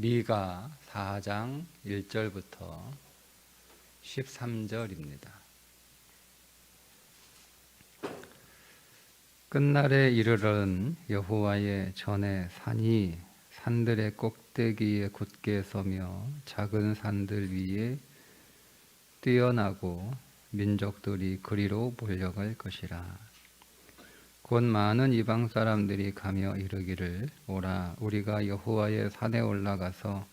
미가 4장 1절부터 13절입니다. 끝날에 이르러는 여호와의 전에 산이 산들의 꼭대기에 굳게 서며 작은 산들 위에 뛰어나고 민족들이 그리로 몰려갈 것이라. 곧 많은 이방 사람들이 가며 이르기를 오라 우리가 여호와의 산에 올라가서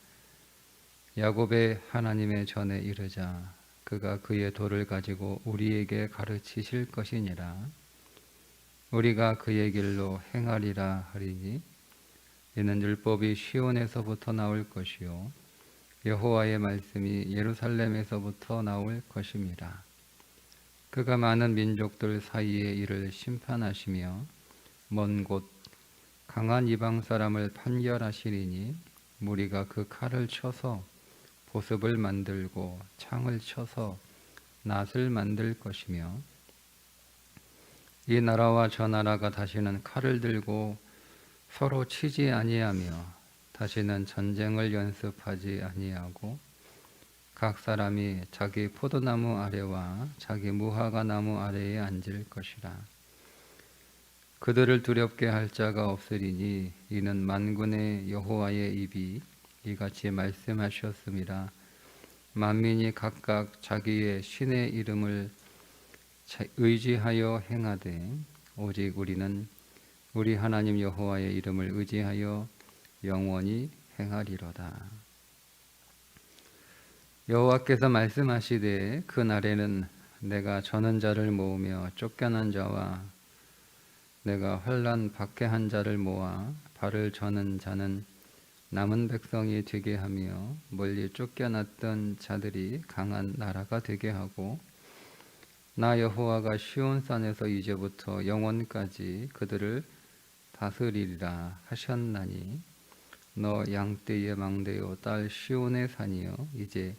야곱의 하나님의 전에 이르자. 그가 그의 도를 가지고 우리에게 가르치실 것이니라. 우리가 그의 길로 행하리라 하리니 이는 율법이 시온에서부터 나올 것이요 여호와의 말씀이 예루살렘에서부터 나올 것임이라. 그가 많은 민족들 사이에 이를 심판하시며 먼 곳 강한 이방 사람을 판결하시리니 무리가 그 칼을 쳐서 보습을 만들고 창을 쳐서 낫을 만들 것이며 이 나라와 저 나라가 다시는 칼을 들고 서로 치지 아니하며 다시는 전쟁을 연습하지 아니하고 각 사람이 자기 포도나무 아래와 자기 무화과 나무 아래에 앉을 것이라. 그들을 두렵게 할 자가 없으리니 이는 만군의 여호와의 입이 이같이 말씀하셨음이라. 만민이 각각 자기의 신의 이름을 의지하여 행하되 오직 우리는 우리 하나님 여호와의 이름을 의지하여 영원히 행하리로다. 여호와께서 말씀하시되 그 날에는 내가 저는 자를 모으며 쫓겨난 자와 내가 환난 박해한 자를 모아 발을 저는 자는 남은 백성이 되게 하며 멀리 쫓겨났던 자들이 강한 나라가 되게 하고 나 여호와가 시온산에서 이제부터 영원까지 그들을 다스리리라 하셨나니 너 양떼의 망대요 딸 시온의 산이여 이제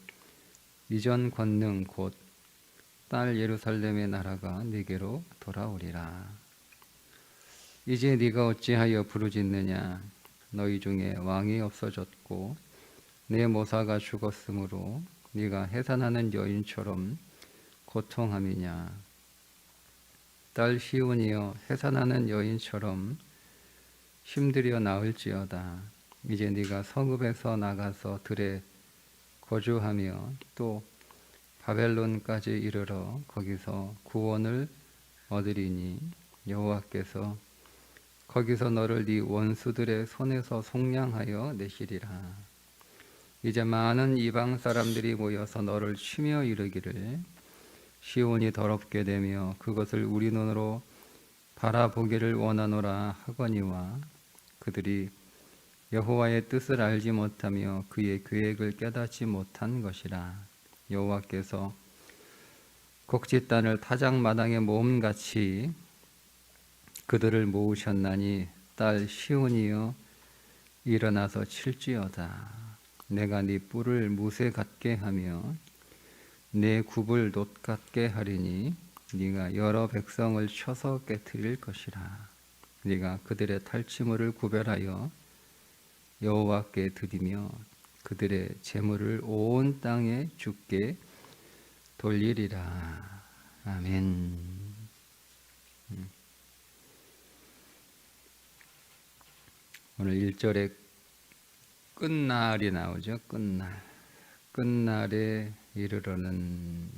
이전 권능 곧 딸 예루살렘의 나라가 네게로 돌아오리라. 이제 네가 어찌하여 부르짖느냐. 너희 중에 왕이 없어졌고 내 모사가 죽었으므로 네가 해산하는 여인처럼 고통함이냐. 딸 시온이여 해산하는 여인처럼 힘들여 나을지어다. 이제 네가 성읍에서 나가서 들에 거주하며 또 바벨론까지 이르러 거기서 구원을 얻으리니 여호와께서 거기서 너를 네 원수들의 손에서 속량하여 내시리라. 이제 많은 이방 사람들이 모여서 너를 치며 이르기를 시온이 더럽게 되며 그것을 우리 눈으로 바라보기를 원하노라 하거니와 그들이 여호와의 뜻을 알지 못하며 그의 계획을 깨닫지 못한 것이라. 여호와께서 곡짓단을 타작마당에 모음같이 그들을 모으셨나니 딸 시온이여 일어나서 칠지어다. 내가 네 뿔을 무쇠 같게 하며 내 굽을 놋 같게 하리니 네가 여러 백성을 쳐서 깨뜨릴 것이라. 네가 그들의 탈취물을 구별하여 여호와께 드리며 그들의 재물을 온 땅에 주께 돌리리라. 아멘. 오늘 1절에 끝날이 나오죠. 끝날에 이르러는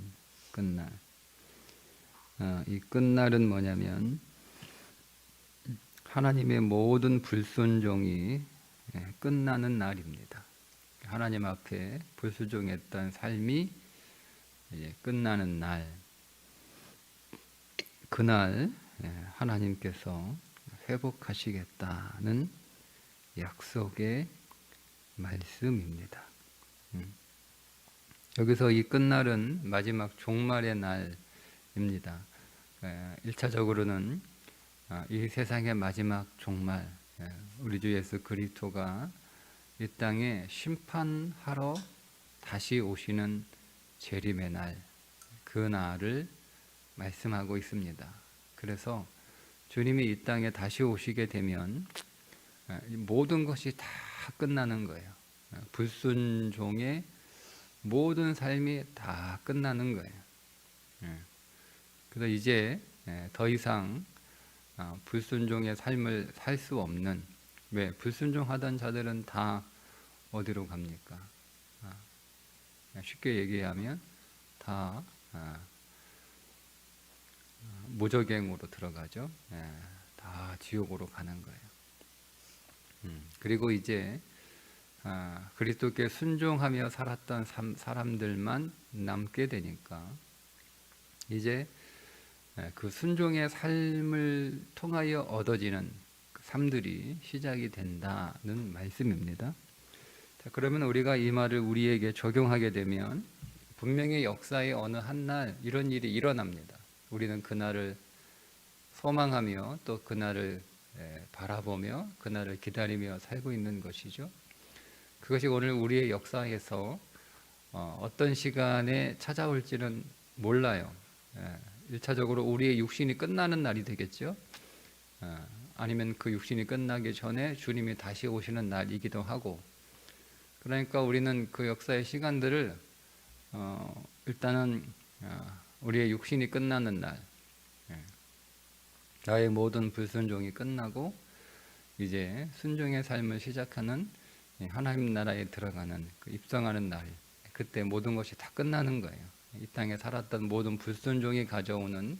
끝날. 이 끝날은 뭐냐면 하나님의 모든 불순종이 끝나는 날입니다. 하나님 앞에 불순종했던 삶이 이제 끝나는 날. 그날 하나님께서 회복하시겠다는 약속의 말씀입니다. 여기서 이 끝날은 마지막 종말의 날입니다. 1차적으로는 이 세상의 마지막 종말, 우리 주 예수 그리스도가 이 땅에 심판하러 다시 오시는 재림의 날, 그 날을 말씀하고 있습니다. 그래서 주님이 이 땅에 다시 오시게 되면 모든 것이 다 끝나는 거예요. 불순종의 모든 삶이 다 끝나는 거예요. 그래서 이제 더 이상 불순종의 삶을 살 수 없는, 왜? 불순종하던 자들은 다 어디로 갑니까? 쉽게 얘기하면 다 무저갱으로 들어가죠. 다 지옥으로 가는 거예요. 그리고 이제 그리스도께 순종하며 살았던 사람들만 남게 되니까 이제 그 순종의 삶을 통하여 얻어지는 삶들이 시작이 된다는 말씀입니다. 자, 그러면 우리가 이 말을 우리에게 적용하게 되면 분명히 역사의 어느 한날 이런 일이 일어납니다. 우리는 그날을 소망하며 또 그날을 바라보며 그날을 기다리며 살고 있는 것이죠. 그것이 오늘 우리의 역사에서 어떤 시간에 찾아올지는 몰라요. 1차적으로 우리의 육신이 끝나는 날이 되겠죠. 아니면 그 육신이 끝나기 전에 주님이 다시 오시는 날이기도 하고, 그러니까 우리는 그 역사의 시간들을 일단은 우리의 육신이 끝나는 날, 나의 모든 불순종이 끝나고 이제 순종의 삶을 시작하는 하나님 나라에 들어가는 그 입성하는 날, 그때 모든 것이 다 끝나는 거예요. 이 땅에 살았던 모든 불순종이 가져오는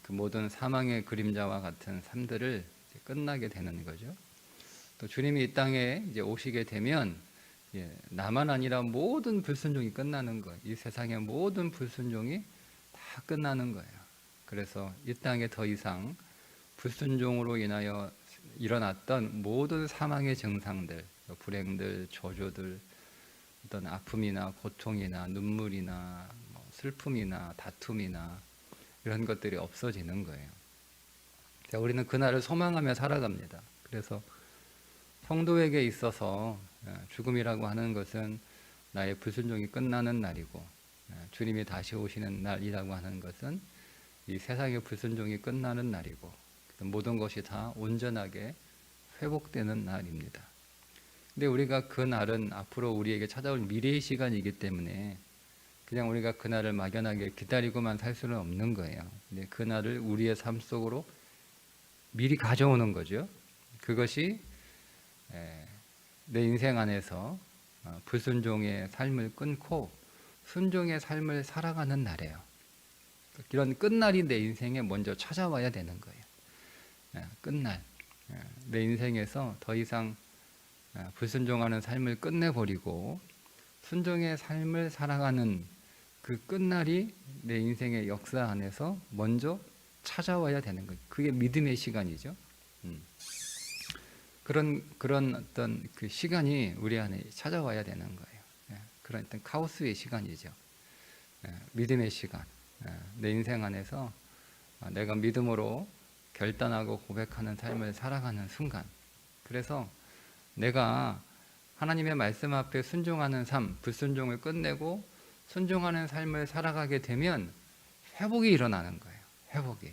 그 모든 사망의 그림자와 같은 삶들을 이제 끝나게 되는 거죠. 또 주님이 이 땅에 이제 오시게 되면 나만 아니라 모든 불순종이 끝나는 거예요. 이 세상의 모든 불순종이 다 끝나는 거예요. 그래서 이 땅에 더 이상 불순종으로 인하여 일어났던 모든 사망의 증상들, 불행들, 저주들, 어떤 아픔이나 고통이나 눈물이나 슬픔이나 다툼이나 이런 것들이 없어지는 거예요. 자, 우리는 그날을 소망하며 살아갑니다. 그래서 성도에게 있어서 죽음이라고 하는 것은 나의 불순종이 끝나는 날이고, 주님이 다시 오시는 날이라고 하는 것은 이 세상의 불순종이 끝나는 날이고, 모든 것이 다 온전하게 회복되는 날입니다. 근데 우리가 그 날은 앞으로 우리에게 찾아올 미래의 시간이기 때문에 그냥 우리가 그 날을 막연하게 기다리고만 살 수는 없는 거예요. 근데 그 날을 우리의 삶 속으로 미리 가져오는 거죠. 그것이 내 인생 안에서 불순종의 삶을 끊고 순종의 삶을 살아가는 날이에요. 이런 끝날이 내 인생에 먼저 찾아와야 되는 거예요. 끝날. 내 인생에서 더 이상 불순종하는 삶을 끝내버리고 순종의 삶을 살아가는 그 끝날이 내 인생의 역사 안에서 먼저 찾아와야 되는 거예요. 그게 믿음의 시간이죠. 그런 어떤 그 시간이 우리 안에 찾아와야 되는 거예요. 그런 어떤 카오스의 시간이죠. 믿음의 시간. 내 인생 안에서 내가 믿음으로 결단하고 고백하는 삶을 살아가는 순간. 그래서 내가 하나님의 말씀 앞에 순종하는 삶, 불순종을 끝내고 순종하는 삶을 살아가게 되면 회복이 일어나는 거예요. 회복이.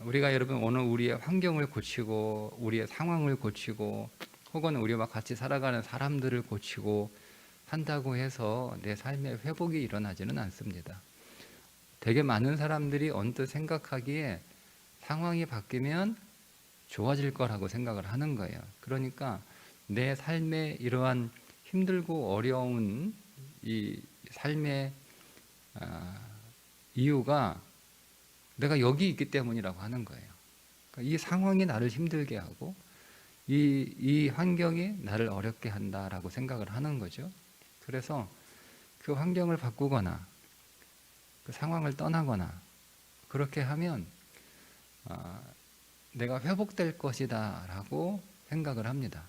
우리가 여러분 오늘 우리의 환경을 고치고 우리의 상황을 고치고 혹은 우리와 같이 살아가는 사람들을 고치고 한다고 해서 내 삶에 회복이 일어나지는 않습니다. 되게 많은 사람들이 언뜻 생각하기에 상황이 바뀌면 좋아질 거라고 생각을 하는 거예요. 그러니까 내 삶에 이러한 힘들고 어려운 이 삶의 이유가 내가 여기 있기 때문이라고 하는 거예요. 그러니까 이 상황이 나를 힘들게 하고 이 환경이 나를 어렵게 한다라고 생각을 하는 거죠. 그래서 그 환경을 바꾸거나 그 상황을 떠나거나 그렇게 하면 내가 회복될 것이다 라고 생각을 합니다.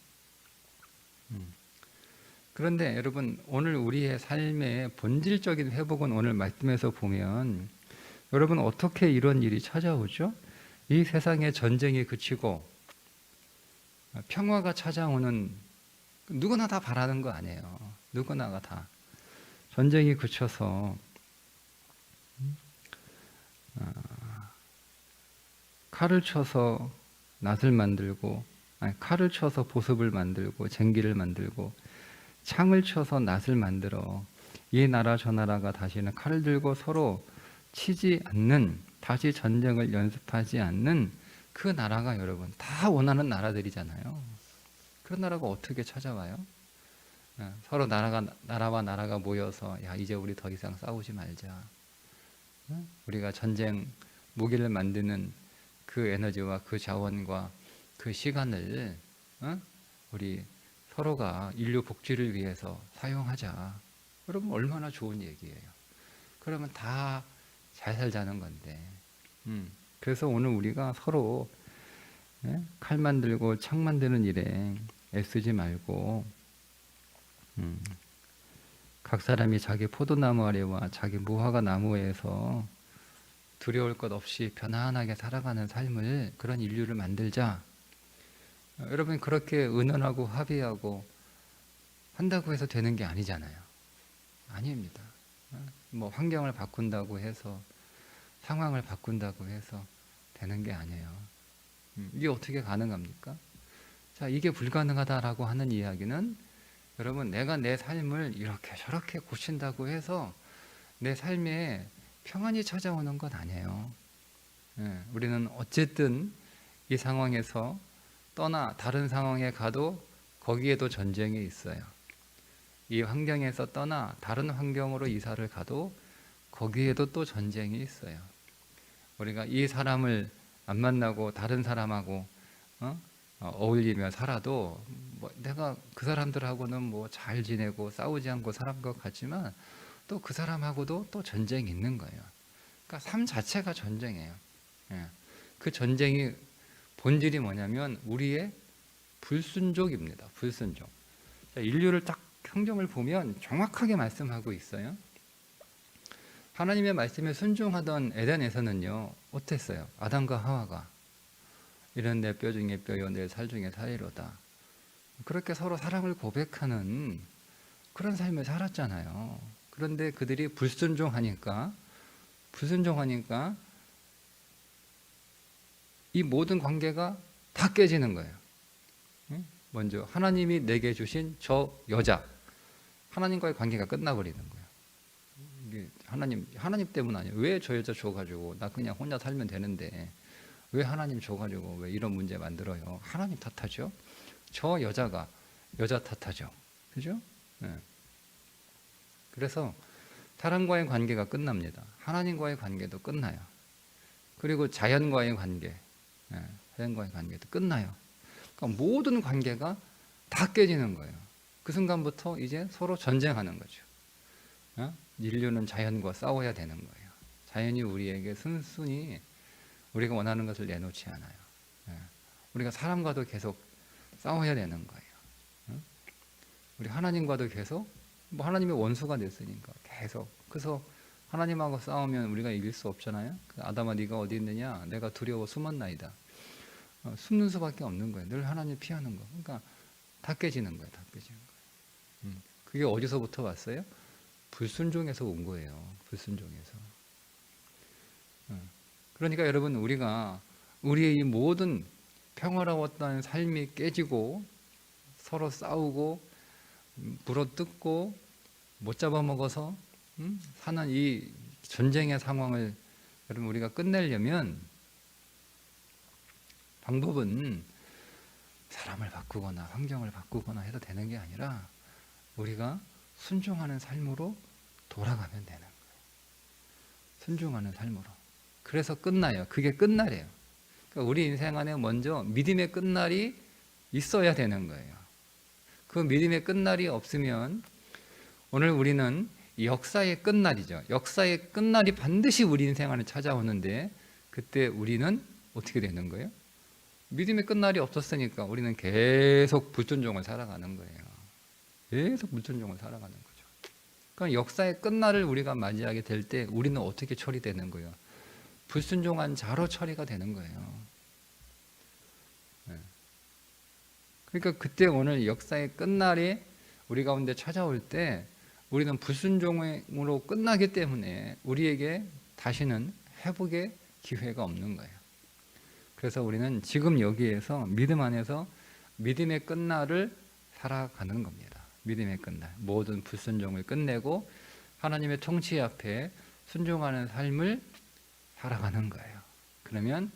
그런데 여러분 오늘 우리의 삶의 본질적인 회복은 오늘 말씀에서 보면 여러분 어떻게 이런 일이 찾아오죠? 이 세상의 전쟁이 그치고 평화가 찾아오는, 누구나 다 바라는 거 아니에요. 누구나가 다 전쟁이 그쳐서 칼을 쳐서 낫을 만들고 칼을 쳐서 보습을 만들고 쟁기를 만들고 창을 쳐서 낫을 만들어 이 나라 저 나라가 다시는 칼을 들고 서로 치지 않는, 다시 전쟁을 연습하지 않는 그 나라가 여러분 다 원하는 나라들이잖아요. 그런 나라가 어떻게 찾아와요? 서로 나라와 나라가 모여서 야 이제 우리 더 이상 싸우지 말자. 우리가 전쟁 무기를 만드는 그 에너지와 그 자원과 그 시간을 우리 서로가 인류 복지를 위해서 사용하자. 여러분 얼마나 좋은 얘기예요. 그러면 다 잘 살자는 건데. 그래서 오늘 우리가 서로 칼 만들고 창 만드는 일에 애쓰지 말고 각 사람이 자기 포도나무 아래와 자기 무화과 나무에서 두려울 것 없이 편안하게 살아가는 삶을, 그런 인류를 만들자. 여러분 그렇게 의논하고 합의하고 한다고 해서 되는 게 아니잖아요. 아닙니다. 뭐 환경을 바꾼다고 해서, 상황을 바꾼다고 해서 되는 게 아니에요. 이게 어떻게 가능합니까? 자, 이게 불가능하다라고 하는 이야기는 여러분 내가 내 삶을 이렇게 저렇게 고친다고 해서 내 삶에 평안이 찾아오는 건 아니에요. 우리는 어쨌든 이 상황에서 떠나 다른 상황에 가도 거기에도 전쟁이 있어요. 이 환경에서 떠나 다른 환경으로 이사를 가도 거기에도 또 전쟁이 있어요. 우리가 이 사람을 안 만나고 다른 사람하고 어울리며 살아도 뭐 내가 그 사람들하고는 뭐 잘 지내고 싸우지 않고 살아온 것 같지만 또 그 사람하고도 또 전쟁이 있는 거예요. 그러니까 삶 자체가 전쟁이에요. 그 전쟁이 본질이 뭐냐면 우리의 불순종입니다. 불순종. 인류를 딱 성경을 보면 정확하게 말씀하고 있어요. 하나님의 말씀에 순종하던 에덴에서는요 어땠어요? 아담과 하와가 이런 내 뼈 중에 뼈요 내 살 중에 살이로다, 그렇게 서로 사랑을 고백하는 그런 삶을 살았잖아요. 그런데 그들이 불순종하니까 이 모든 관계가 다 깨지는 거예요. 먼저 하나님이 내게 주신 저 여자, 하나님과의 관계가 끝나버리는 거예요. 이게 하나님 때문 아니에요. 왜 저 여자 줘가지고 나 그냥 혼자 살면 되는데 왜 하나님 줘가지고 왜 이런 문제 만들어요? 하나님 탓하죠. 저 여자가 여자 탓하죠. 그죠? 그래서 사람과의 관계가 끝납니다. 하나님과의 관계도 끝나요. 그리고 자연과의 관계도 끝나요. 그러니까 모든 관계가 다 깨지는 거예요. 그 순간부터 이제 서로 전쟁하는 거죠. 인류는 자연과 싸워야 되는 거예요. 자연이 우리에게 순순히 우리가 원하는 것을 내놓지 않아요. 우리가 사람과도 계속 싸워야 되는 거예요. 우리 하나님과도 계속, 뭐 하나님의 원수가 됐으니까 계속. 그래서 하나님하고 싸우면 우리가 이길 수 없잖아요. 아담아 네가 어디 있느냐? 내가 두려워 숨었나이다. 숨는 수밖에 없는 거예요. 늘 하나님 피하는 거. 그러니까 다 깨지는 거예요. 다 깨지는 거예요. 그게 어디서부터 왔어요? 불순종에서 온 거예요. 불순종에서. 그러니까 여러분 우리가 우리의 이 모든 평화로웠던 삶이 깨지고 서로 싸우고 물어뜯고 못 잡아먹어서 사는 이 전쟁의 상황을 여러분 우리가 끝내려면 방법은 사람을 바꾸거나 환경을 바꾸거나 해도 되는 게 아니라 우리가 순종하는 삶으로 돌아가면 되는 거예요. 순종하는 삶으로. 그래서 끝나요. 그게 끝날이에요. 그러니까 우리 인생 안에 먼저 믿음의 끝날이 있어야 되는 거예요. 그 믿음의 끝날이 없으면 오늘 우리는 역사의 끝날이죠. 역사의 끝날이 반드시 우리 인생 안에 찾아오는데 그때 우리는 어떻게 되는 거예요? 믿음의 끝날이 없었으니까 우리는 계속 불순종을 살아가는 거예요. 계속 불순종을 살아가는 거죠. 그러니까 역사의 끝날을 우리가 맞이하게 될 때 우리는 어떻게 처리되는 거예요? 불순종한 자로 처리가 되는 거예요. 그러니까 그때 오늘 역사의 끝날이 우리 가운데 찾아올 때 우리는 불순종으로 끝나기 때문에 우리에게 다시는 회복의 기회가 없는 거예요. 그래서 우리는 지금 여기에서 믿음 안에서 믿음의 끝날을 살아가는 겁니다. 믿음의 끝날, 모든 불순종을 끝내고 하나님의 통치 앞에 순종하는 삶을 살아가는 거예요. 그러면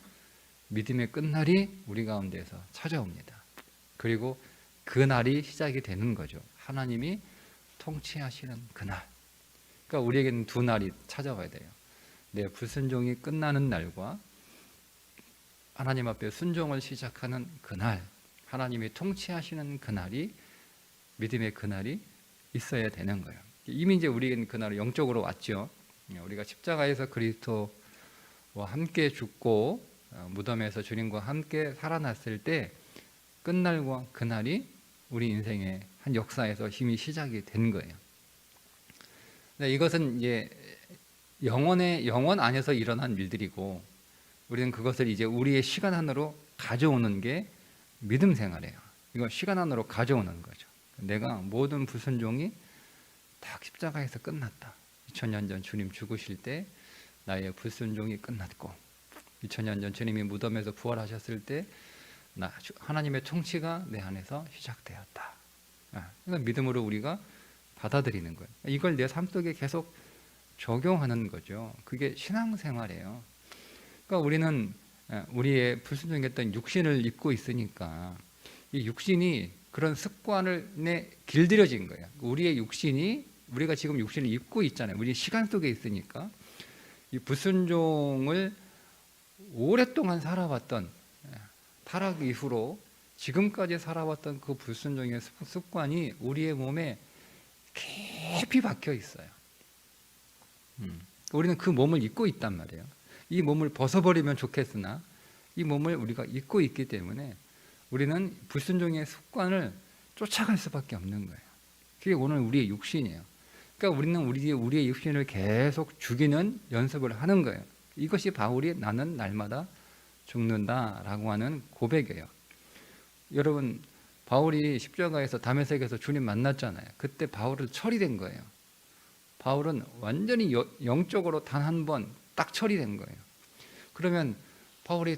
믿음의 끝날이 우리 가운데서 찾아옵니다. 그리고 그 날이 시작이 되는 거죠. 하나님이 통치하시는 그날. 그러니까 우리에게는 두 날이 찾아와야 돼요. 내 불순종이 끝나는 날과 하나님 앞에 순종을 시작하는 그날, 하나님이 통치하시는 그날이, 믿음의 그날이 있어야 되는 거예요. 이미 이제 우리는 그날은 영적으로 왔죠. 우리가 십자가에서 그리스도와 함께 죽고 무덤에서 주님과 함께 살아났을 때 끝날과 그날이 우리 인생의 한 역사에서 힘이 시작이 된 거예요. 이것은 이제 영원 안에서 일어난 일들이고, 우리는 그것을 이제 우리의 시간 안으로 가져오는 게 믿음 생활이에요. 이거 시간 안으로 가져오는 거죠. 내가 모든 불순종이 딱 십자가에서 끝났다. 2000년 전 주님 죽으실 때 나의 불순종이 끝났고, 2000년 전 주님이 무덤에서 부활하셨을 때 하나님의 통치가 내 안에서 시작되었다. 그러니까 믿음으로 우리가 받아들이는 거예요. 이걸 내 삶 속에 계속 적용하는 거죠. 그게 신앙생활이에요. 그러니까 우리는 우리의 불순종했던 육신을 입고 있으니까 이 육신이 그런 습관에 길들여진 거예요. 우리의 육신이, 우리가 지금 육신을 입고 있잖아요. 우리 시간 속에 있으니까 이 불순종을 오랫동안 살아왔던, 타락 이후로 지금까지 살아왔던 그 불순종의 습관이 우리의 몸에 깊이 박혀 있어요. 우리는 그 몸을 입고 있단 말이에요. 이 몸을 벗어버리면 좋겠으나 이 몸을 우리가 입고 있기 때문에 우리는 불순종의 습관을 쫓아갈 수밖에 없는 거예요. 그게 오늘 우리의 육신이에요. 그러니까 우리는 우리의 육신을 계속 죽이는 연습을 하는 거예요. 이것이 바울이 나는 날마다 죽는다라고 하는 고백이에요. 여러분, 바울이 십자가에서 다메섹에서 주님 만났잖아요. 그때 바울은 처리된 거예요. 바울은 완전히 영적으로 단 한 번 딱 처리된 거예요. 그러면 바울이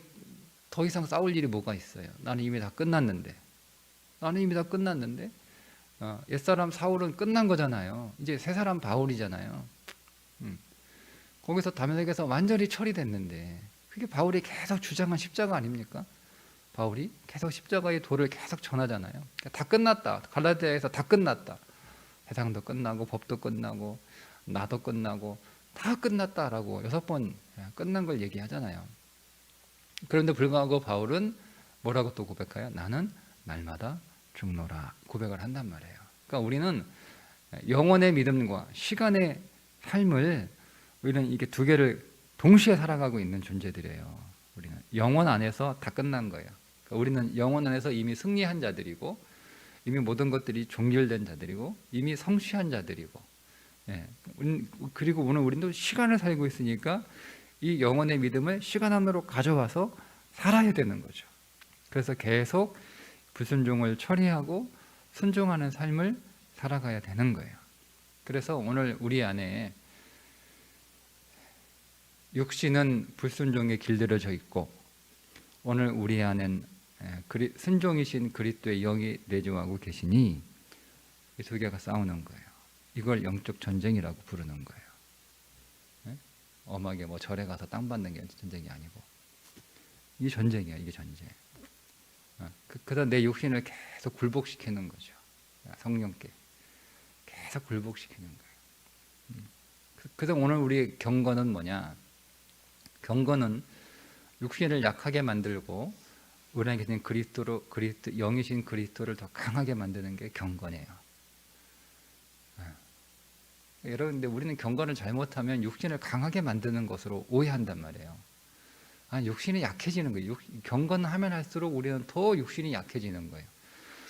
더 이상 싸울 일이 뭐가 있어요? 나는 이미 다 끝났는데. 옛사람 사울은 끝난 거잖아요. 이제 새 사람 바울이잖아요. 거기서 다메섹에서 완전히 처리됐는데, 그게 바울이 계속 주장한 십자가 아닙니까? 바울이 계속 십자가의 도를 계속 전하잖아요. 다 끝났다. 갈라디아에서 다 끝났다. 세상도 끝나고 법도 끝나고 나도 끝나고 다 끝났다라고 6번 끝난 걸 얘기하잖아요. 그런데 불구하고 바울은 뭐라고 또 고백해요? 나는 날마다 죽노라 고백을 한단 말이에요. 그러니까 우리는 영원의 믿음과 시간의 삶을, 우리는 이게 두 개를 동시에 살아가고 있는 존재들이에요. 우리는 영원 안에서 다 끝난 거예요. 그러니까 우리는 영원 안에서 이미 승리한 자들이고, 이미 모든 것들이 종결된 자들이고, 이미 성취한 자들이고, 그리고 오늘 우리도 시간을 살고 있으니까 이 영원의 믿음을 시간 안으로 가져와서 살아야 되는 거죠. 그래서 계속 불순종을 처리하고 순종하는 삶을 살아가야 되는 거예요. 그래서 오늘 우리 안에 육신은 불순종에 길들여져 있고, 오늘 우리 안엔 순종이신 그리스도의 영이 내주하고 계시니 이 두 개가 싸우는 거예요. 이걸 영적 전쟁이라고 부르는 거예요. 엄하게 뭐 절에 가서 땅 받는 게 전쟁이 아니고, 이게 전쟁이야. 이게 전쟁. 그래서 내 육신을 계속 굴복시키는 거죠. 성령께 계속 굴복시키는 거예요. 그래서 오늘 우리 경건은 뭐냐? 경건은 육신을 약하게 만들고 우리 안에 계신 그리스도 영이신 그리스도를 더 강하게 만드는 게 경건이에요. 여러분, 근데 우리는 경건을 잘못하면 육신을 강하게 만드는 것으로 오해한단 말이에요. 육신이 약해지는 거예요. 경건하면 할수록 우리는 더 육신이 약해지는 거예요.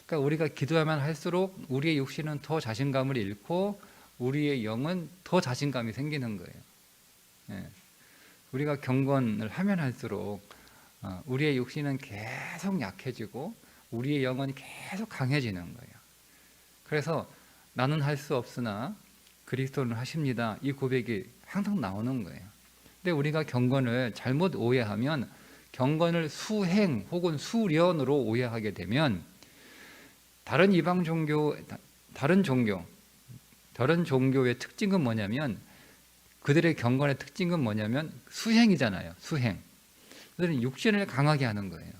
그러니까 우리가 기도하면 할수록 우리의 육신은 더 자신감을 잃고 우리의 영은 더 자신감이 생기는 거예요. 우리가 경건을 하면 할수록 우리의 육신은 계속 약해지고 우리의 영은 계속 강해지는 거예요. 그래서 나는 할 수 없으나 그리스도는 하십니다. 이 고백이 항상 나오는 거예요. 근데 우리가 경건을 잘못 오해하면, 경건을 수행 혹은 수련으로 오해하게 되면 다른 이방 종교, 다른 종교의 특징은 뭐냐면, 그들의 경건의 특징은 뭐냐면 수행이잖아요. 수행. 그들은 육신을 강하게 하는 거예요.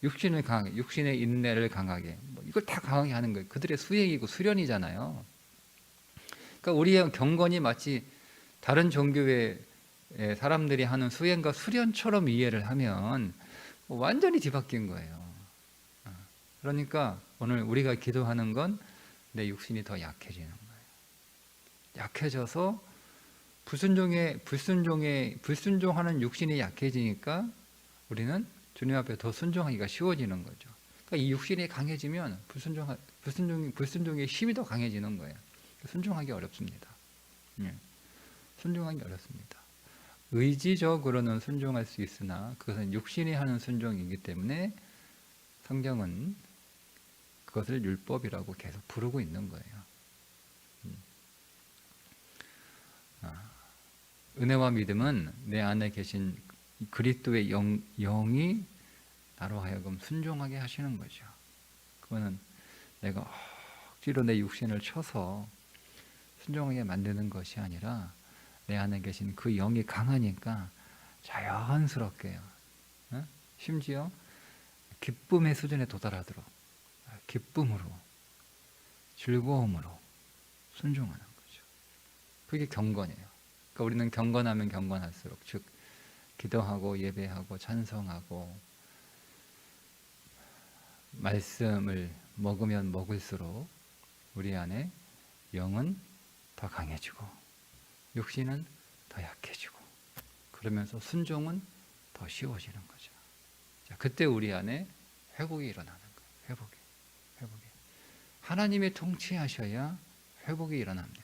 육신의 인내를 강하게, 이걸 다 강하게 하는 거예요. 그들의 수행이고 수련이잖아요. 그러니까 우리의 경건이 마치 다른 종교의 사람들이 하는 수행과 수련처럼 이해를 하면 완전히 뒤바뀐 거예요. 그러니까 오늘 우리가 기도하는 건 내 육신이 더 약해지는 거예요. 약해져서 불순종하는 육신이 약해지니까 우리는 주님 앞에 더 순종하기가 쉬워지는 거죠. 그러니까 이 육신이 강해지면 불순종의 힘이 더 강해지는 거예요. 순종하기 어렵습니다. 순종하기 어렵습니다. 의지적으로는 순종할 수 있으나 그것은 육신이 하는 순종이기 때문에 성경은 그것을 율법이라고 계속 부르고 있는 거예요. 은혜와 믿음은 내 안에 계신 그리스도의 영이 나로 하여금 순종하게 하시는 거죠. 그거는 내가 억지로 내 육신을 쳐서 순종하게 만드는 것이 아니라 내 안에 계신 그 영이 강하니까 자연스럽게요. 심지어 기쁨의 수준에 도달하도록 기쁨으로, 즐거움으로 순종하는 거죠. 그게 경건이에요. 그러니까 우리는 경건하면 경건할수록, 즉 기도하고 예배하고 찬송하고 말씀을 먹으면 먹을수록 우리 안에 영은 더 강해지고 육신은 더 약해지고, 그러면서 순종은 더 쉬워지는 거죠. 자, 그때 우리 안에 회복이 일어나는 거예요. 회복이. 하나님이 통치하셔야 회복이 일어납니다.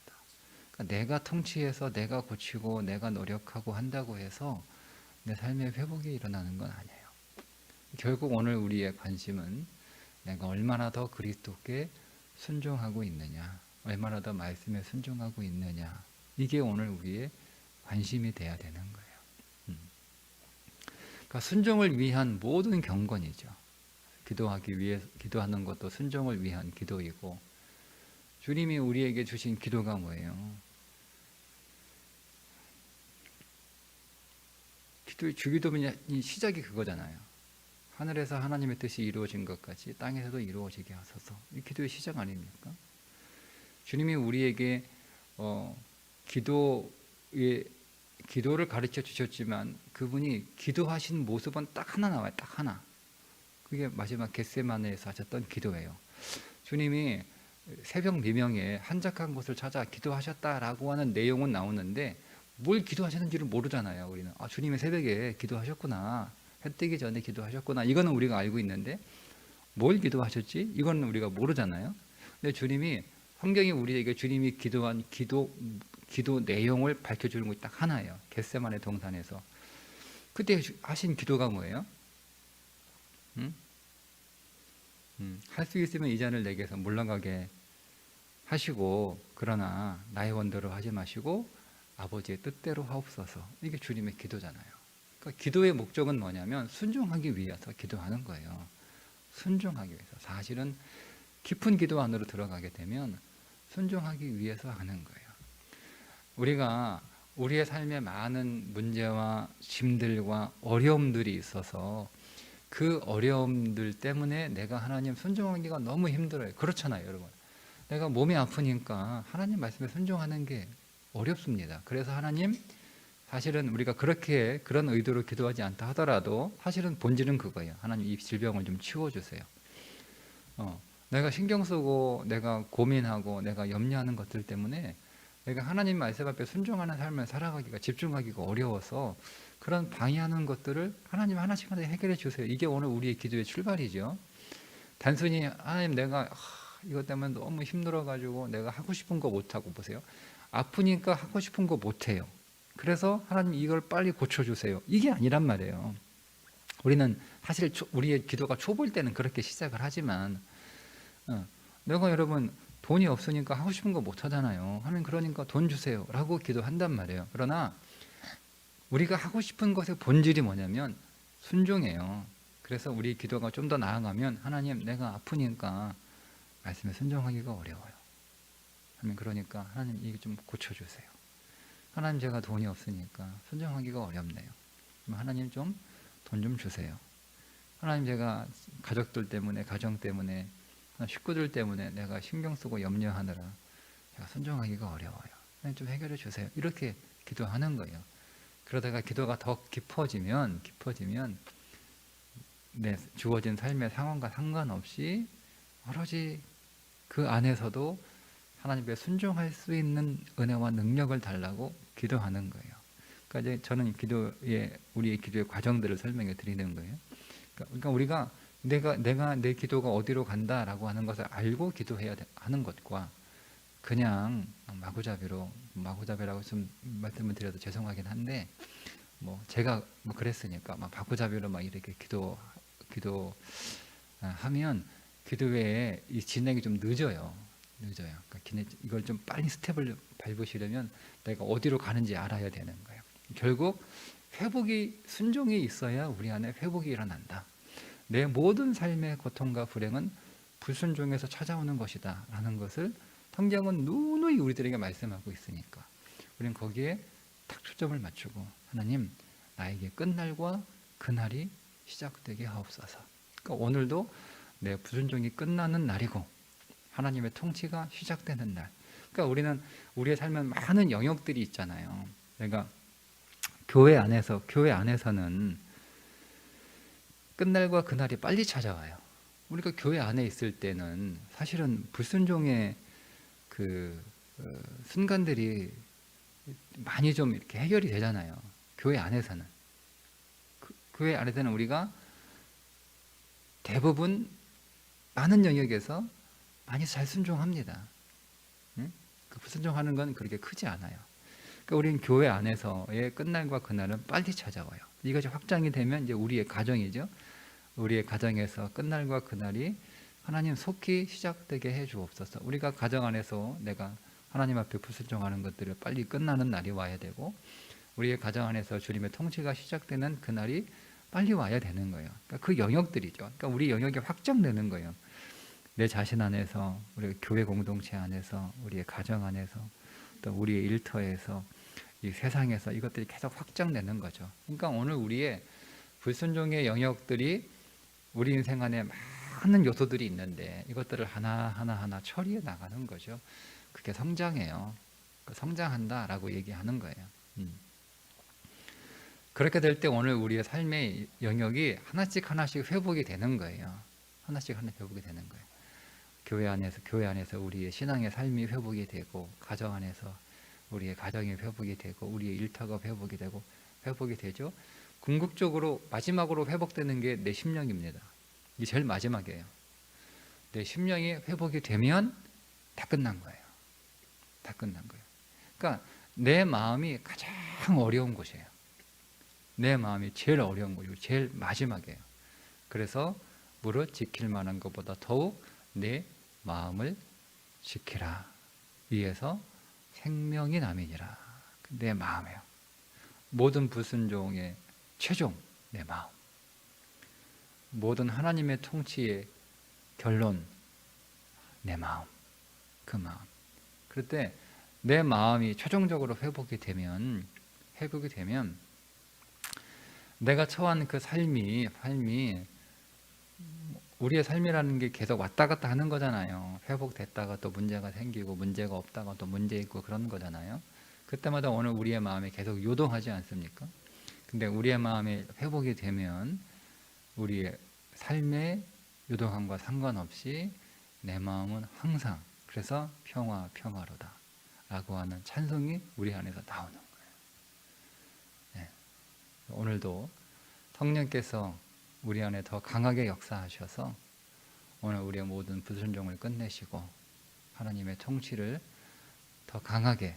그러니까 내가 통치해서 내가 고치고 내가 노력하고 한다고 해서 내 삶에 회복이 일어나는 건 아니에요. 결국 오늘 우리의 관심은 내가 얼마나 더 그리스도께 순종하고 있느냐, 얼마나 더 말씀에 순종하고 있느냐, 이게 오늘 우리의 관심이 돼야 되는 거예요. 그러니까 순종을 위한 모든 경건이죠. 기도하기 위해 기도하는 것도 순종을 위한 기도이고, 주님이 우리에게 주신 기도가 뭐예요? 주기도문의 시작이 그거잖아요. 하늘에서 하나님의 뜻이 이루어진 것 같이 땅에서도 이루어지게 하소서. 이 기도의 시작 아닙니까? 주님이 우리에게 기도를 가르쳐 주셨지만 그분이 기도하신 모습은 딱 하나 나와요. 딱 하나. 그게 마지막 겟세마네에서 하셨던 기도예요. 주님이 새벽 미명에 한적한 곳을 찾아 기도하셨다라고 하는 내용은 나오는데 뭘 기도하셨는지를 모르잖아요. 우리는 주님이 새벽에 기도하셨구나, 해 뜨기 전에 기도하셨구나, 이거는 우리가 알고 있는데 뭘 기도하셨지? 이건 우리가 모르잖아요. 근데 주님이, 성경이 우리에게 주님이 기도한 기도 내용을 밝혀주는 것이 딱 하나예요. 겟세마네 동산에서 그때 하신 기도가 뭐예요? 할 수 있으면 이 잔을 내게서 물러가게 하시고, 그러나 나의 원대로 하지 마시고 아버지의 뜻대로 하옵소서. 이게 주님의 기도잖아요. 그러니까 기도의 목적은 뭐냐면 순종하기 위해서 기도하는 거예요. 순종하기 위해서. 사실은 깊은 기도 안으로 들어가게 되면 순종하기 위해서 하는 거예요. 우리가 우리의 삶에 많은 문제와 짐들과 어려움들이 있어서 그 어려움들 때문에 내가 하나님 순종하기가 너무 힘들어요. 그렇잖아요, 여러분. 내가 몸이 아프니까 하나님 말씀에 순종하는 게 어렵습니다. 그래서 하나님, 사실은 우리가 그런 의도로 기도하지 않다 하더라도 사실은 본질은 그거예요. 하나님, 이 질병을 좀 치워주세요. 내가 신경 쓰고 내가 고민하고 내가 염려하는 것들 때문에 내가 하나님 말씀 앞에 순종하는 삶을 살아가기가, 집중하기가 어려워서 그런 방해하는 것들을 하나님 하나씩 해결해 주세요. 이게 오늘 우리의 기도의 출발이죠. 단순히 하나님, 내가 이것 때문에 너무 힘들어가지고 내가 하고 싶은 거 못하고, 보세요. 아프니까 하고 싶은 거 못해요. 그래서 하나님 이걸 빨리 고쳐주세요. 이게 아니란 말이에요. 우리는 사실 우리의 기도가 초보일 때는 그렇게 시작을 하지만, 내가 여러분 돈이 없으니까 하고 싶은 거 못하잖아요. 하나님, 그러니까 돈 주세요 라고 기도한단 말이에요. 그러나 우리가 하고 싶은 것의 본질이 뭐냐면 순종이에요. 그래서 우리 기도가 좀 더 나아가면, 하나님, 내가 아프니까 말씀에 순종하기가 어려워요. 하나님, 그러니까 하나님 이게 좀 고쳐주세요. 하나님, 제가 돈이 없으니까 순종하기가 어렵네요. 하나님 좀 돈 좀 주세요. 하나님, 제가 가족들 때문에, 가정 때문에, 식구들 때문에 내가 신경 쓰고 염려하느라 제가 순종하기가 어려워요. 하나님 좀 해결해 주세요. 이렇게 기도하는 거예요. 그러다가 기도가 더 깊어지면 내 주어진 삶의 상황과 상관없이 오로지 그 안에서도 하나님께 순종할 수 있는 은혜와 능력을 달라고 기도하는 거예요. 그러니까 이제 저는 우리의 기도의 과정들을 설명해 드리는 거예요. 그러니까 우리가 내가 내 기도가 어디로 간다라고 하는 것을 알고 기도해야 하는 것과 그냥 마구잡이라고 좀 말씀을 드려도 죄송하긴 한데, 제가 그랬으니까 마구잡이로 이렇게 기도하면 기도에 이 진행이 좀 늦어요. 그러니까 이걸 좀 빨리 스텝을 밟으시려면 내가 어디로 가는지 알아야 되는 거예요. 결국 순종이 있어야 우리 안에 회복이 일어난다. 내 모든 삶의 고통과 불행은 불순종에서 찾아오는 것이다 라는 것을 성경은 누누이 우리들에게 말씀하고 있으니까 우리는 거기에 딱 초점을 맞추고, 하나님, 나에게 끝날과 그날이 시작되게 하옵소서. 그러니까 오늘도 내 불순종이 끝나는 날이고 하나님의 통치가 시작되는 날. 그러니까 우리는 우리의 삶에 많은 영역들이 있잖아요. 그러니까 교회 안에서는 끝날과 그날이 빨리 찾아와요. 우리가 교회 안에 있을 때는 사실은 불순종의 순간들이 많이 좀 이렇게 해결이 되잖아요. 교회 안에서는 우리가 대부분 많은 영역에서 많이 잘 순종합니다. 그 불순종하는 건 그렇게 크지 않아요. 그러니까 우리는 교회 안에서의 끝날과 그날은 빨리 찾아와요. 이것이 확장이 되면 이제 우리의 가정이죠. 우리의 가정에서 끝날과 그날이 하나님 속히 시작되게 해 주옵소서. 우리가 가정 안에서 내가 하나님 앞에 불순종하는 것들을 빨리 끝나는 날이 와야 되고, 우리의 가정 안에서 주님의 통치가 시작되는 그날이 빨리 와야 되는 거예요. 그러니까 그 영역들이죠. 그러니까 우리 영역이 확장되는 거예요. 내 자신 안에서, 우리 교회 공동체 안에서, 우리의 가정 안에서, 또 우리의 일터에서, 이 세상에서 이것들이 계속 확장되는 거죠. 그러니까 오늘 우리의 불순종의 영역들이 우리 인생 안에 많은 요소들이 있는데 이것들을 하나하나 처리해 나가는 거죠. 그게 성장이에요. 성장한다라고 얘기하는 거예요. 그렇게 될 때 오늘 우리의 삶의 영역이 하나씩 회복이 되는 거예요. 하나씩 회복이 되는 거예요. 교회 안에서 우리의 신앙의 삶이 회복이 되고, 가정 안에서 우리의 가정이 회복이 되고, 우리의 일터가 회복이 되죠. 궁극적으로 마지막으로 회복되는 게 내 심령입니다. 이게 제일 마지막이에요. 내 심령이 회복이 되면 다 끝난 거예요. 다 끝난 거예요. 그러니까 내 마음이 가장 어려운 곳이에요. 내 마음이 제일 어려운 곳이고 제일 마지막이에요. 그래서 무릇 지킬 만한 것보다 더욱 내 마음을 지키라. 위에서 생명이 남이니라. 내 마음이에요. 모든 불순종의 최종, 내 마음. 모든 하나님의 통치의 결론, 내 마음. 그 마음. 그럴 때 내 마음이 최종적으로 회복이 되면 내가 처한 그 삶이 우리의 삶이라는 게 계속 왔다 갔다 하는 거잖아요. 회복됐다가 또 문제가 생기고, 문제가 없다가 또 문제 있고, 그런 거잖아요. 그때마다 오늘 우리의 마음이 계속 요동하지 않습니까? 근데 우리의 마음이 회복이 되면 우리의 삶의 요동함과 상관없이 내 마음은 항상, 그래서 평화로다 라고 하는 찬송이 우리 안에서 나오는 거예요. 네. 오늘도 성령께서 우리 안에 더 강하게 역사하셔서 오늘 우리의 모든 불순종을 끝내시고 하나님의 통치를 더 강하게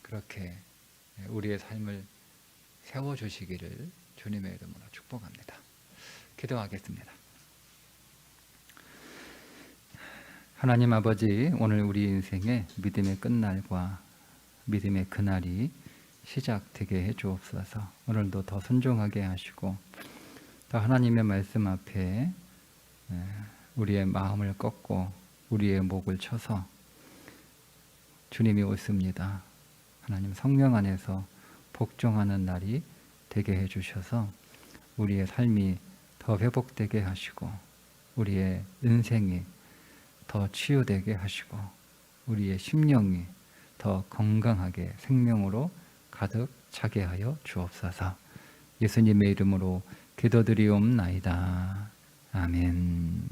그렇게 우리의 삶을 세워주시기를 주님의 이름으로 축복합니다. 기도하겠습니다. 하나님 아버지, 오늘 우리 인생의 믿음의 끝날과 믿음의 그날이 시작되게 해 주옵소서. 오늘도 더 순종하게 하시고 더 하나님의 말씀 앞에 우리의 마음을 꺾고 우리의 목을 쳐서 주님이 오십니다. 하나님 성령 안에서 복종하는 날이 되게 해주셔서 우리의 삶이 더 회복되게 하시고 우리의 인생이 더 치유되게 하시고 우리의 심령이 더 건강하게 생명으로 가득 차게 하여 주옵소서. 예수님의 이름으로 기도드리옵나이다. 아멘.